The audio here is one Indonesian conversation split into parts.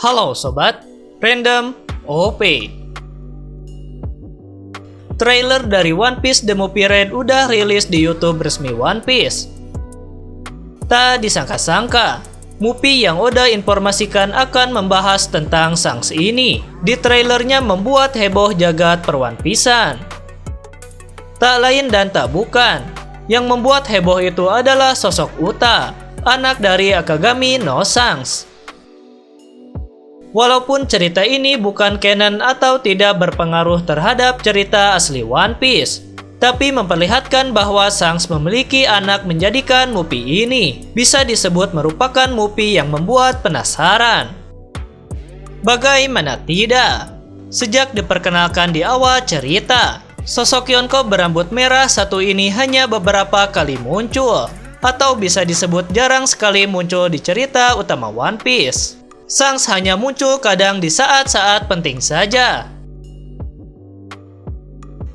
Halo sobat, Random OP. Trailer dari One Piece The Movie Red udah rilis di YouTube resmi One Piece. Tak disangka-sangka, movie yang Oda informasikan akan membahas tentang Shanks ini di trailernya membuat heboh jagat per One Piece-an. Tak lain dan tak bukan, yang membuat heboh itu adalah sosok Uta, anak dari Akagami no Shanks. Walaupun cerita ini bukan canon atau tidak berpengaruh terhadap cerita asli One Piece, tapi memperlihatkan bahwa Shanks memiliki anak menjadikan movie ini bisa disebut merupakan movie yang membuat penasaran. Bagaimana tidak? Sejak diperkenalkan di awal cerita, sosok Yonko berambut merah satu ini hanya beberapa kali muncul, atau bisa disebut jarang sekali muncul di cerita utama One Piece. Shanks hanya muncul kadang di saat-saat penting saja.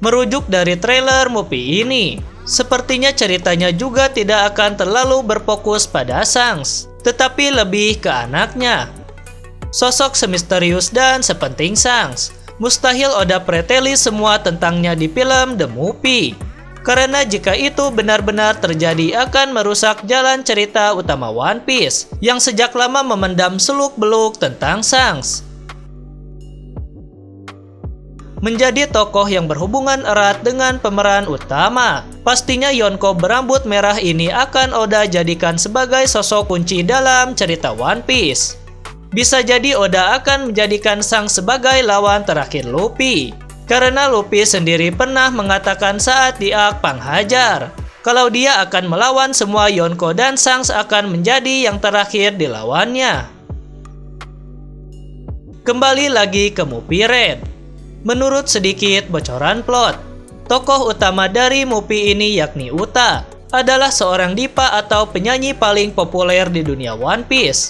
Merujuk dari trailer movie ini, sepertinya ceritanya juga tidak akan terlalu berfokus pada Shanks, tetapi lebih ke anaknya. Sosok semisterius dan sepenting Shanks, mustahil Oda preteli semua tentangnya di film The Movie. Karena jika itu benar-benar terjadi akan merusak jalan cerita utama One Piece yang sejak lama memendam seluk-beluk tentang Shanks. Menjadi tokoh yang berhubungan erat dengan pemeran utama, pastinya Yonko berambut merah ini akan Oda jadikan sebagai sosok kunci dalam cerita One Piece. Bisa jadi Oda akan menjadikan Shanks sebagai lawan terakhir Luffy. Karena Luffy sendiri pernah mengatakan saat di arc Panghajar, kalau dia akan melawan semua Yonko dan Shanks akan menjadi yang terakhir dilawannya. Kembali lagi ke movie Red. Menurut sedikit bocoran plot, tokoh utama dari movie ini yakni Uta adalah seorang diva atau penyanyi paling populer di dunia One Piece.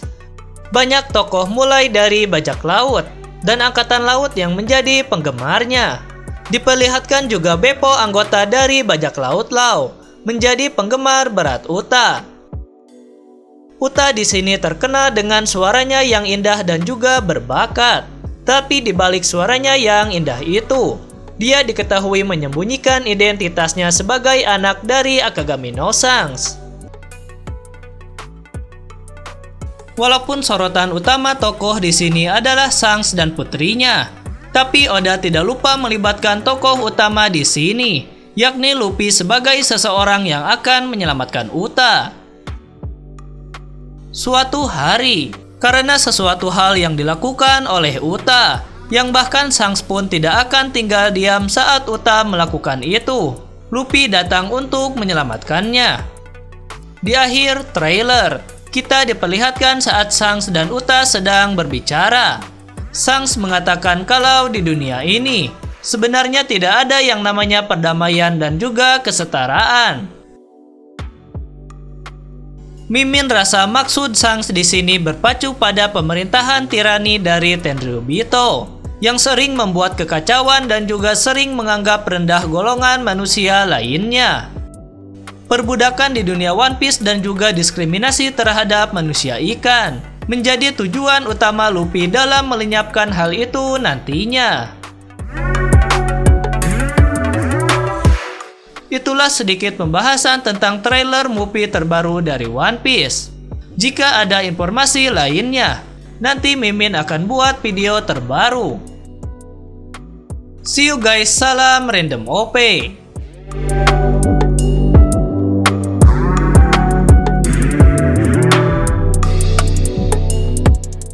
Banyak tokoh mulai dari bajak laut dan angkatan laut yang menjadi penggemarnya. Diperlihatkan juga Beppo, anggota dari bajak laut Law, menjadi penggemar berat Uta. Uta di sini terkenal dengan suaranya yang indah dan juga berbakat. Tapi di balik suaranya yang indah itu, dia diketahui menyembunyikan identitasnya sebagai anak dari Akagami no Shanks. Walaupun sorotan utama tokoh di sini adalah Shanks dan putrinya, tapi Oda tidak lupa melibatkan tokoh utama di sini, yakni Luffy sebagai seseorang yang akan menyelamatkan Uta. Suatu hari, karena sesuatu hal yang dilakukan oleh Uta, yang bahkan Shanks pun tidak akan tinggal diam saat Uta melakukan itu, Luffy datang untuk menyelamatkannya. Di akhir trailer, kita diperlihatkan saat Shanks dan Uta sedang berbicara. Shanks mengatakan kalau di dunia ini sebenarnya tidak ada yang namanya perdamaian dan juga kesetaraan. Mimin rasa maksud Shanks di sini berpacu pada pemerintahan tirani dari Tenryubito yang sering membuat kekacauan dan juga sering menganggap rendah golongan manusia lainnya. Perbudakan di dunia One Piece dan juga diskriminasi terhadap manusia ikan menjadi tujuan utama Luffy dalam melenyapkan hal itu nantinya. Itulah sedikit pembahasan tentang trailer movie terbaru dari One Piece. Jika ada informasi lainnya, nanti Mimin akan buat video terbaru. See you guys, salam Random OP.